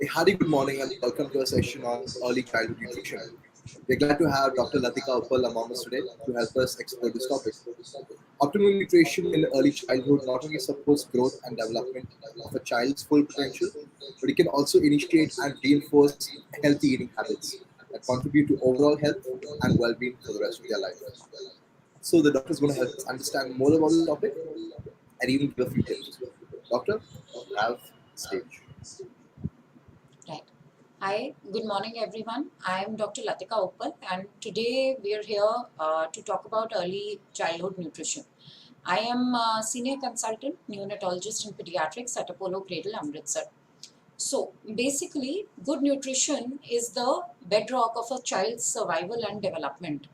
A hearty good morning and welcome to a session on early childhood nutrition. We're glad to have Dr. Latika Uppal among us today to help us explore this topic. Optimal nutrition in early childhood not only supports growth and development of a child's full potential, but it can also initiate and reinforce healthy eating habits that contribute to overall health and well-being for the rest of their life. So the doctor is going to help us understand more about this topic and even give a few tips. Doctor, you have the stage. Right. Hi, good morning everyone. I am Dr. Latika Uppal and today we are here to talk about early childhood nutrition. I am a senior consultant neonatologist in pediatrics at Apollo Cradle, Amritsar. So basically, good nutrition is the bedrock of a child's survival and development.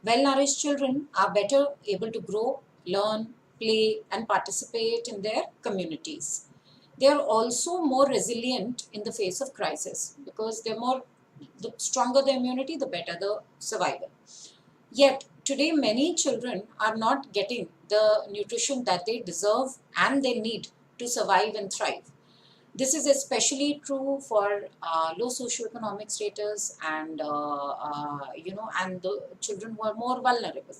Well-nourished children are better able to grow, learn, play and participate in their communities. They are also more resilient in the face of crisis because the stronger the immunity, the better the survival. Yet today many children are not getting the nutrition that they deserve and they need to survive and thrive. This is especially true for low socioeconomic status and and the children who are more vulnerable.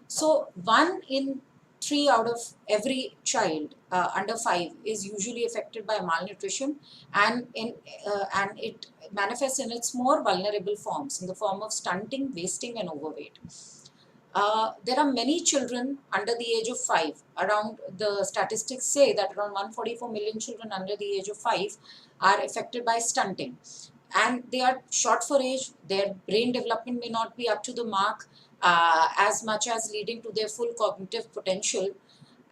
So 1 in 3 out of every child under 5 is usually affected by malnutrition, and it manifests in its more vulnerable forms in the form of stunting, wasting, and overweight. There are many children under the age of 5. Around the statistics say that around 144 million children under the age of 5 are affected by stunting. And they are short for age, their brain development may not be up to the mark as much as leading to their full cognitive potential.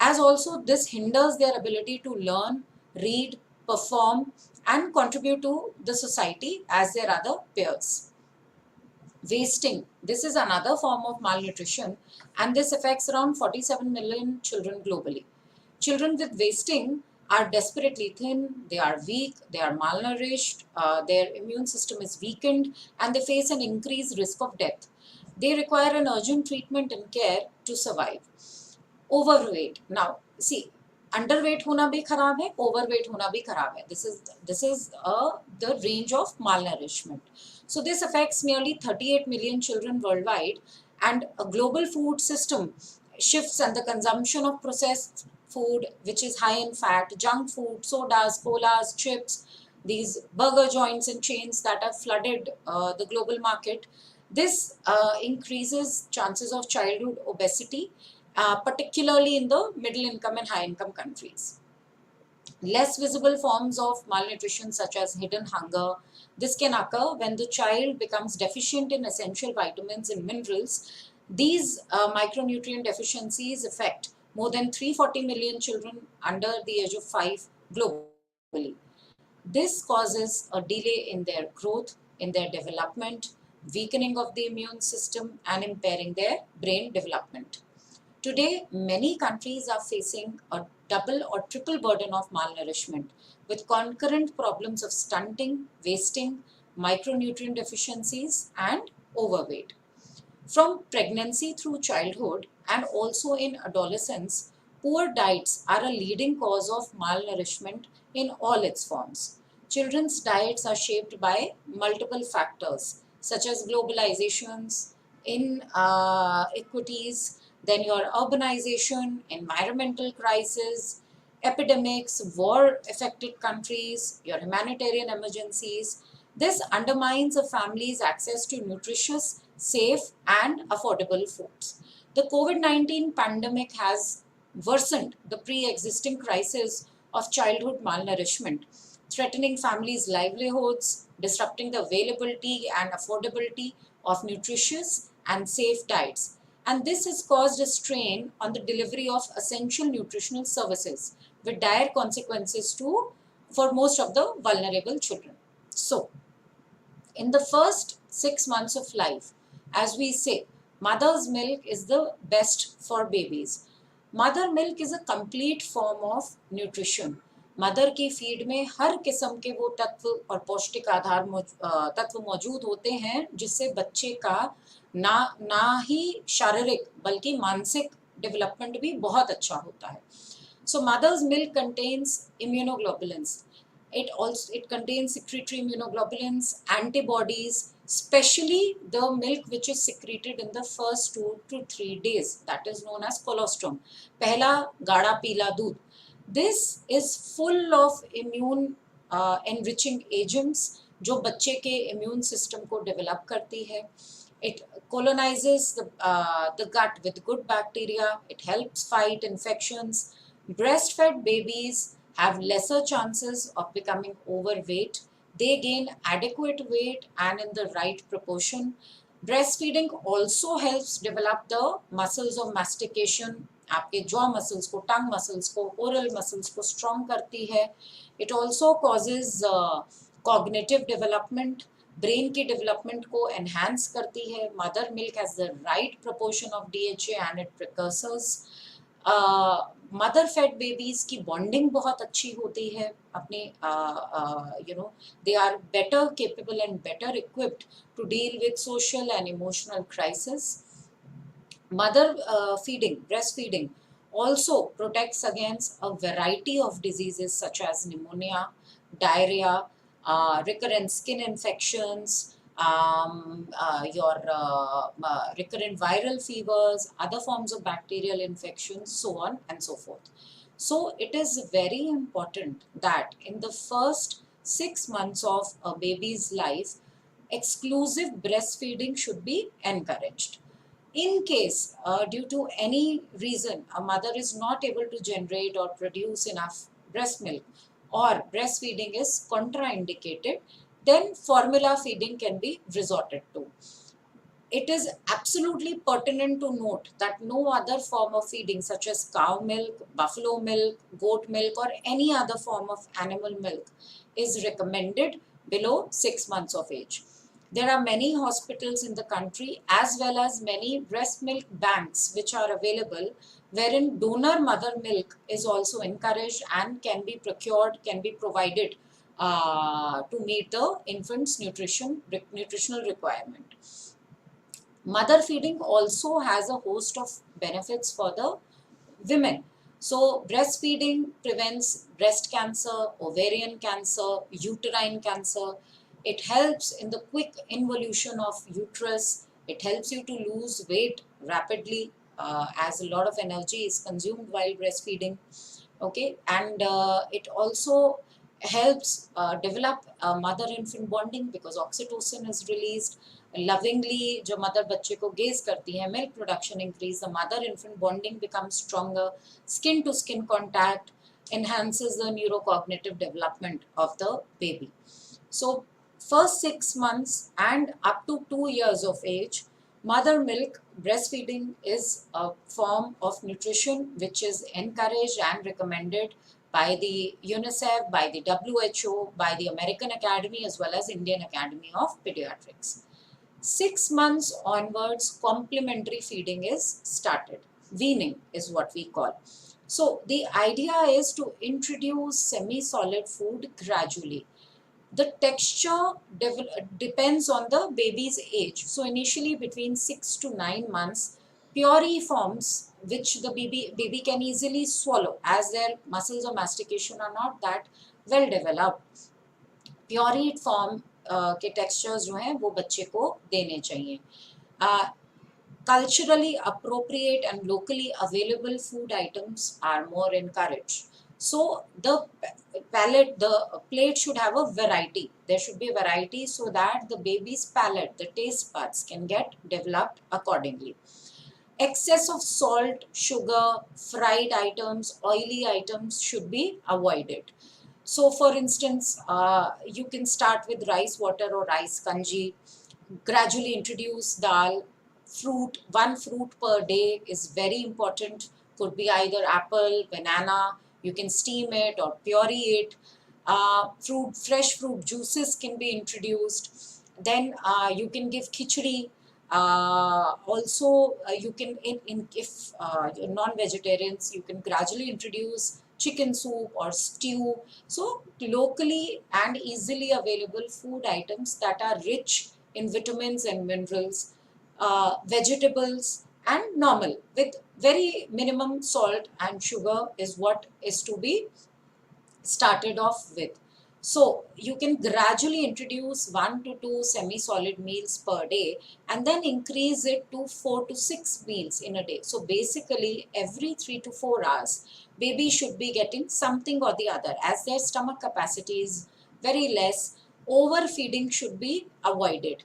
As also this hinders their ability to learn, read, perform, and contribute to the society as their other peers. Wasting. This is another form of malnutrition and this affects around 47 million children globally. Children with wasting are desperately thin, they are weak, they are malnourished, their immune system is weakened and they face an increased risk of death. They require an urgent treatment and care to survive. Overweight. Now, see, underweight hona bhi kharab hai, overweight hona bhi kharab hai. This is the range of malnourishment. So this affects nearly 38 million children worldwide, and a global food system shifts and the consumption of processed food, which is high in fat, junk food, sodas, colas, chips, these burger joints and chains that have flooded the global market. This increases chances of childhood obesity, particularly in the middle income and high income countries. Less visible forms of malnutrition such as hidden hunger. This can occur when the child becomes deficient in essential vitamins and minerals. These micronutrient deficiencies affect more than 340 million children under the age of 5 globally. This causes a delay in their growth, in their development, weakening of the immune system, and impairing their brain development. Today, many countries are facing a double or triple burden of malnourishment with concurrent problems of stunting, wasting, micronutrient deficiencies, and overweight. From pregnancy through childhood and also in adolescence, poor diets are a leading cause of malnourishment in all its forms. Children's diets are shaped by multiple factors such as globalizations, inequities, then your urbanization, environmental crisis, epidemics, war-affected countries, your humanitarian emergencies. This undermines a family's access to nutritious, safe, and affordable foods. The COVID-19 pandemic has worsened the pre-existing crisis of childhood malnourishment, threatening families' livelihoods, disrupting the availability and affordability of nutritious and safe diets. And this has caused a strain on the delivery of essential nutritional services with dire consequences for most of the vulnerable children. So, in the first 6 months of life, as we say, mother's milk is the best for babies. Mother milk is a complete form of nutrition. Mother की feed में हर किस्म के वो तत्व और पौष्टिक आधार तत्व मौजूद होते हैं जिससे बच्चे का ना ही शारीरिक बल्कि मानसिक डेवलपमेंट भी बहुत अच्छा होता है. So mother's milk contains immunoglobulins. It contains secretory immunoglobulins, antibodies, especially the milk which is secreted in the first 2 to 3 days. That is known as colostrum. Pehla gada pila doodh. This is full of immune enriching agents जो बच्चे के immune system को develop करती है. It colonizes the gut with good bacteria. It helps fight infections. Breastfed babies have lesser chances of becoming overweight. They gain adequate weight and in the right proportion. Breastfeeding also helps develop the muscles of mastication. आपके jaw muscles को, tongue muscles को, oral muscles को strong करती है. It also causes cognitive development. Brain की development को enhance करती है. Mother milk has the right proportion of DHA and it precursors. Mother fed babies की बॉन्डिंग बहुत अच्छी होती है. अपने they are better capable and better equipped to deal with social and emotional crisis. Mother breastfeeding also protects against a variety of diseases such as pneumonia, diarrhea, recurrent skin infections, your recurrent viral fevers, other forms of bacterial infections, so on and so forth. So it is very important that in the first 6 months of a baby's life, exclusive breastfeeding should be encouraged. In case, due to any reason, a mother is not able to generate or produce enough breast milk or breastfeeding is contraindicated, then formula feeding can be resorted to. It is absolutely pertinent to note that no other form of feeding such as cow milk, buffalo milk, goat milk or any other form of animal milk is recommended below 6 months of age. There are many hospitals in the country as well as many breast milk banks which are available wherein donor mother milk is also encouraged and can be procured, can be provided to meet the infant's nutritional requirement. Mother feeding also has a host of benefits for the women. So breastfeeding prevents breast cancer, ovarian cancer, uterine cancer. It helps in the quick involution of uterus. It helps you to lose weight rapidly as a lot of energy is consumed while breastfeeding. Okay, and it also helps develop mother-infant bonding because oxytocin is released. Lovingly, जो mother बच्चे को gaze करती है, milk production increase, the mother-infant bonding becomes stronger, skin-to-skin contact enhances the neurocognitive development of the baby. So, first 6 months and up to 2 years of age, mother milk breastfeeding is a form of nutrition which is encouraged and recommended by the UNICEF, by the WHO, by the American Academy as well as Indian Academy of Pediatrics. 6 months onwards, complementary feeding is started. Weaning is what we call. So the idea is to introduce semi-solid food gradually. The texture depends on the baby's age. So initially between 6 to 9 months, puree forms which the baby can easily swallow as their muscles of mastication are not that well developed. Puree form के textures जो हैं वो बच्चे को देने चाहिए. Culturally appropriate and locally available food items are more encouraged. So the plate should have a variety. There should be a variety so that the baby's palate, the taste buds can get developed accordingly. Excess of salt, sugar, fried items, oily items should be avoided. So for instance, you can start with rice water or rice kanji, gradually introduce dal, fruit, one fruit per day is very important, could be either apple, banana, you can steam it or puree it. Fresh fruit juices can be introduced. Then you can give khichdi. Also, you can, if you're non-vegetarians, you can gradually introduce chicken soup or stew. So locally and easily available food items that are rich in vitamins and minerals, vegetables and normal with very minimum salt and sugar is what is to be started off with. So you can gradually introduce 1 to 2 semi-solid meals per day and then increase it to 4 to 6 meals in a day. So basically every 3 to 4 hours, baby should be getting something or the other. As their stomach capacity is very less, overfeeding should be avoided.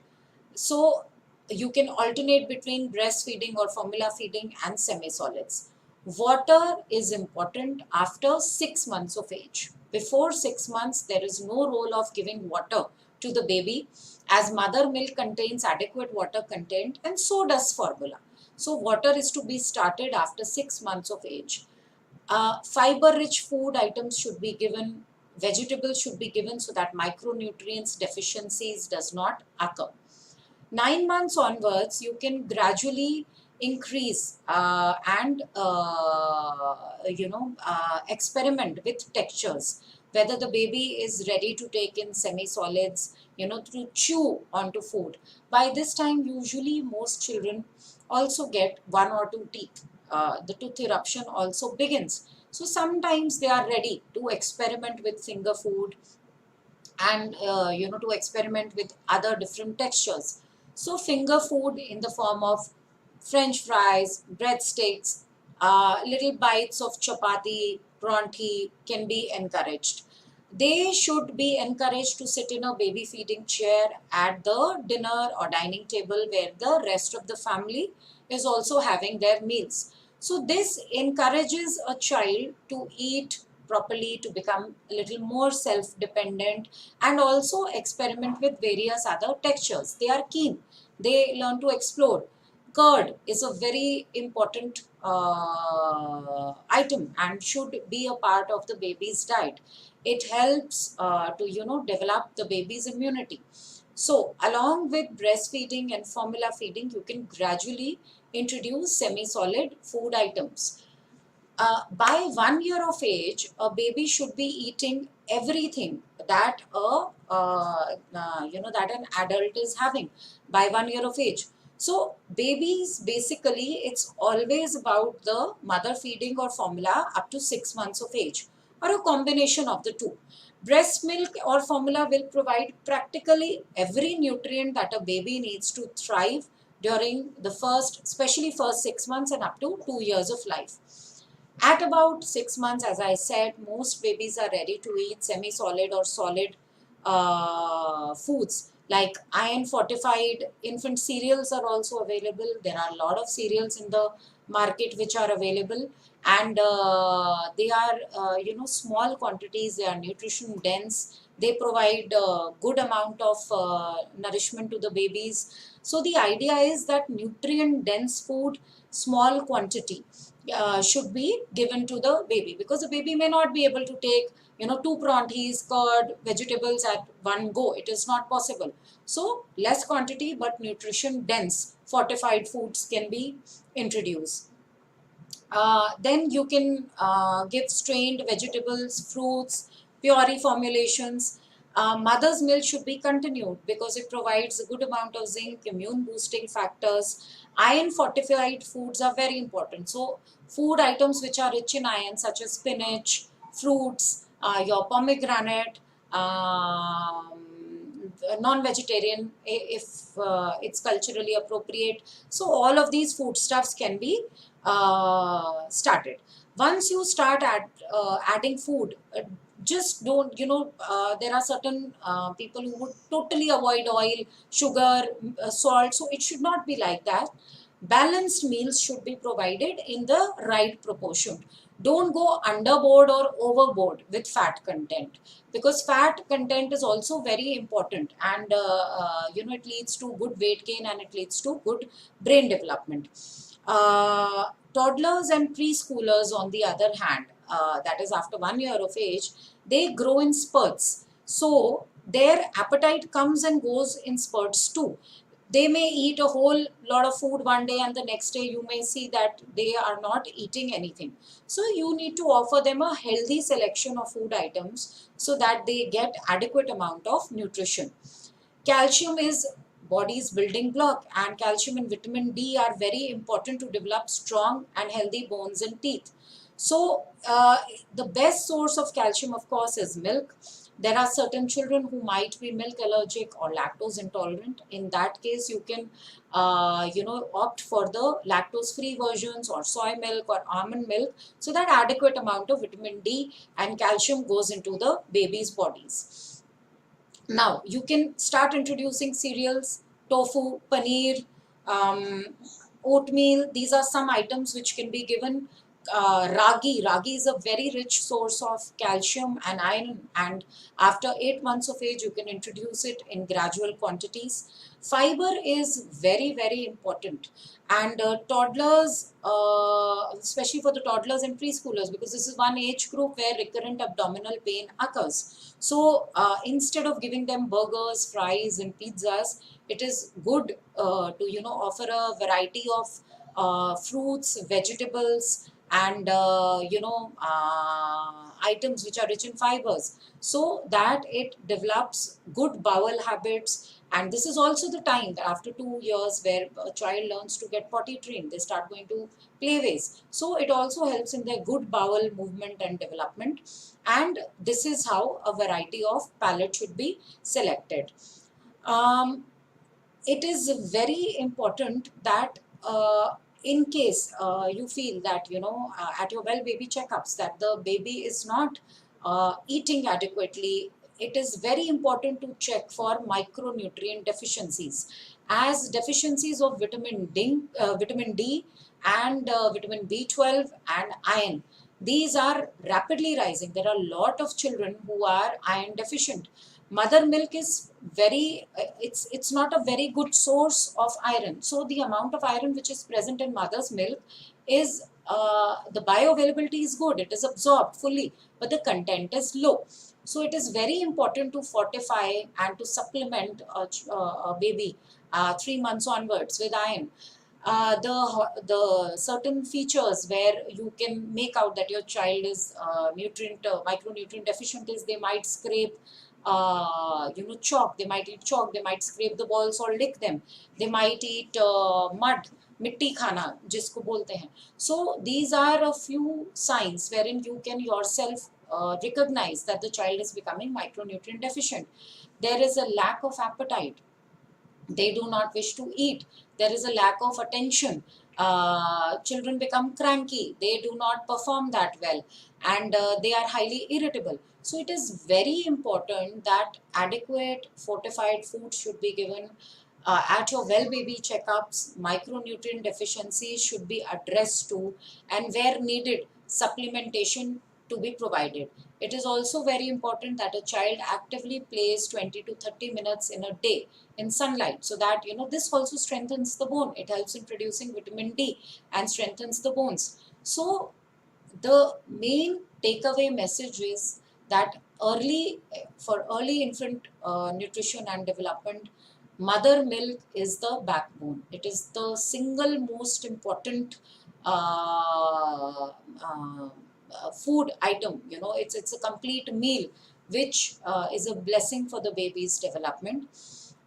So you can alternate between breastfeeding or formula feeding and semi-solids. Water is important after 6 months of age. Before 6 months, there is no role of giving water to the baby, as mother milk contains adequate water content and so does formula. So water is to be started after 6 months of age. Fiber-rich food items should be given, vegetables should be given so that micronutrients deficiencies does not occur. 9 months onwards, you can gradually increase and experiment with textures. Whether the baby is ready to take in semi-solids, to chew onto food. By this time, usually most children also get 1 or 2 teeth. The tooth eruption also begins. So sometimes they are ready to experiment with finger food and to experiment with other different textures. So finger food in the form of french fries, breadsticks, little bites of chapati, pronti can be encouraged. They should be encouraged to sit in a baby feeding chair at the dinner or dining table where the rest of the family is also having their meals. So this encourages a child to eat properly, to become a little more self-dependent and also experiment with various other textures. They are keen. They learn to explore. Curd is a very important item and should be a part of the baby's diet. It helps to develop the baby's immunity. So along with breastfeeding and formula feeding, you can gradually introduce semi-solid food items. By 1 year of age, a baby should be eating everything that that an adult is having by 1 year of age. So babies, basically, it's always about the mother feeding or formula up to 6 months of age, or a combination of the two. Breast milk or formula will provide practically every nutrient that a baby needs to thrive during the first, especially first 6 months and up to 2 years of life. At about 6 months, as I said, most babies are ready to eat semi-solid or solid foods like iron fortified infant cereals are also available. There are a lot of cereals in the market which are available, and they are small quantities. They are nutrition dense. They provide good amount of nourishment to the babies. So the idea is that nutrient dense food, small quantity, should be given to the baby, because the baby may not be able to take 2 prontis, curd, vegetables at one go. It is not possible. So less quantity but nutrition dense fortified foods can be introduced. Then you can give strained vegetables, fruits, puree formulations. Mother's milk should be continued because it provides a good amount of zinc, immune boosting factors. Iron fortified foods are very important. So food items which are rich in iron, such as spinach, fruits, your pomegranate, non-vegetarian if it's culturally appropriate. So all of these foodstuffs can be started. Once you start adding food, just don't, there are certain people who would totally avoid oil, sugar, salt. So it should not be like that. Balanced meals should be provided in the right proportion. Don't go underboard or overboard with fat content, because fat content is also very important, and it leads to good weight gain and it leads to good brain development. Toddlers and preschoolers, on the other hand, that is after 1 year of age, they grow in spurts. So their appetite comes and goes in spurts too. They may eat a whole lot of food one day and the next day you may see that they are not eating anything. So you need to offer them a healthy selection of food items so that they get adequate amount of nutrition. Calcium is body's building block, and calcium and vitamin D are very important to develop strong and healthy bones and teeth. So the best source of calcium, of course, is milk. There are certain children who might be milk allergic or lactose intolerant. In that case, you can, opt for the lactose-free versions or soy milk or almond milk, so that adequate amount of vitamin D and calcium goes into the baby's bodies. Now, you can start introducing cereals, tofu, paneer, um, oatmeal. These are some items which can be given. Ragi is a very rich source of calcium and iron, and after 8 months of age, you can introduce it in gradual quantities. Fiber is very, very important, and toddlers, especially for the toddlers and preschoolers, because this is one age group where recurrent abdominal pain occurs. So instead of giving them burgers, fries, and pizzas, it is good to offer a variety of fruits, vegetables, and items which are rich in fibers, so that it develops good bowel habits. And this is also the time that after 2 years where a child learns to get potty trained, they start going to playways. So it also helps in their good bowel movement and development. And this is how a variety of palate should be selected. Um, it is very important that in case you feel that at your well baby checkups that the baby is not eating adequately, it is very important to check for micronutrient deficiencies, as deficiencies of vitamin D and vitamin B12 and iron, these are rapidly rising. There are a lot of children who are iron deficient. Mother milk is it's not a very good source of iron. So the amount of iron which is present in mother's milk is the bioavailability is good, it is absorbed fully, but the content is low. So it is very important to fortify and to supplement a baby 3 months onwards with iron. The certain features where you can make out that your child is micronutrient deficient is they might scrape chalk, they might eat chalk, they might scrape the balls or lick them, they might eat mud, mitti khana jisko bolte hain. So these are a few signs wherein you can yourself recognize that the child is becoming micronutrient deficient. There is a lack of appetite, they do not wish to eat, there is a lack of attention, children become cranky, they do not perform that well, and they are highly irritable. So it is very important that adequate fortified food should be given at your well baby checkups. Micronutrient deficiencies should be addressed to, and where needed, supplementation to be provided. It is also very important that a child actively plays 20 to 30 minutes in a day in sunlight, so that this also strengthens the bone. It helps in producing vitamin D and strengthens the bones. So the main takeaway message is that for early infant nutrition and development, mother milk is the backbone. It is the single most important food item. It's a complete meal which is a blessing for the baby's development.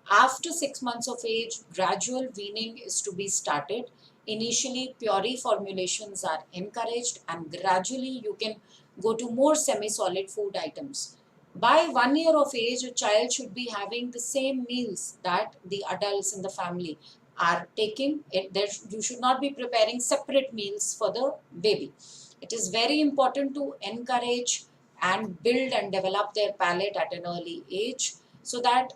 After 6 months of age, gradual weaning is to be started. Initially, puree formulations are encouraged, and gradually you can go to more semi-solid food items. By 1 year of age, a child should be having the same meals that the adults in the family are taking. You should not be preparing separate meals for the baby. It is very important to encourage and build and develop their palate at an early age, so that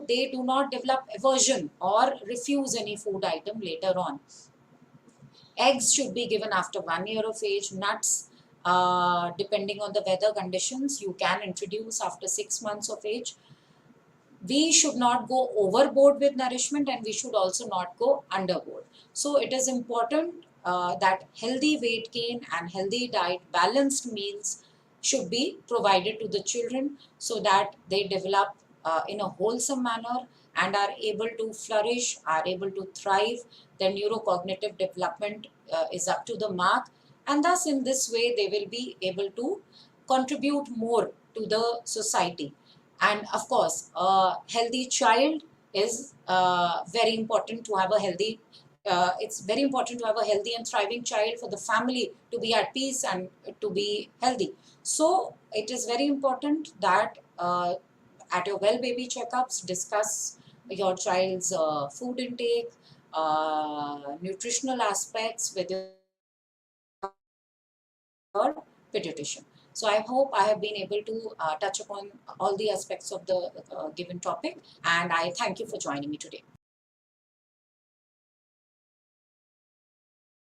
they do not develop aversion or refuse any food item later on. Eggs should be given after 1 year of age. Nuts, depending on the weather conditions, you can introduce after 6 months of age. We should not go overboard with nourishment, and we should also not go underboard. So it is important that healthy weight gain and healthy diet, balanced meals should be provided to the children, so that they develop in a wholesome manner and are able to flourish, are able to thrive. Their neurocognitive development is up to the mark, and thus in this way they will be able to contribute more to the society. And of course, a healthy child is very important to have a healthy it's very important to have a healthy and thriving child for the family to be at peace and to be healthy. So it is very important that at your well baby checkups, discuss your child's food intake, nutritional aspects with your pediatrician. So I hope I have been able to touch upon all the aspects of the given topic, and I thank you for joining me today.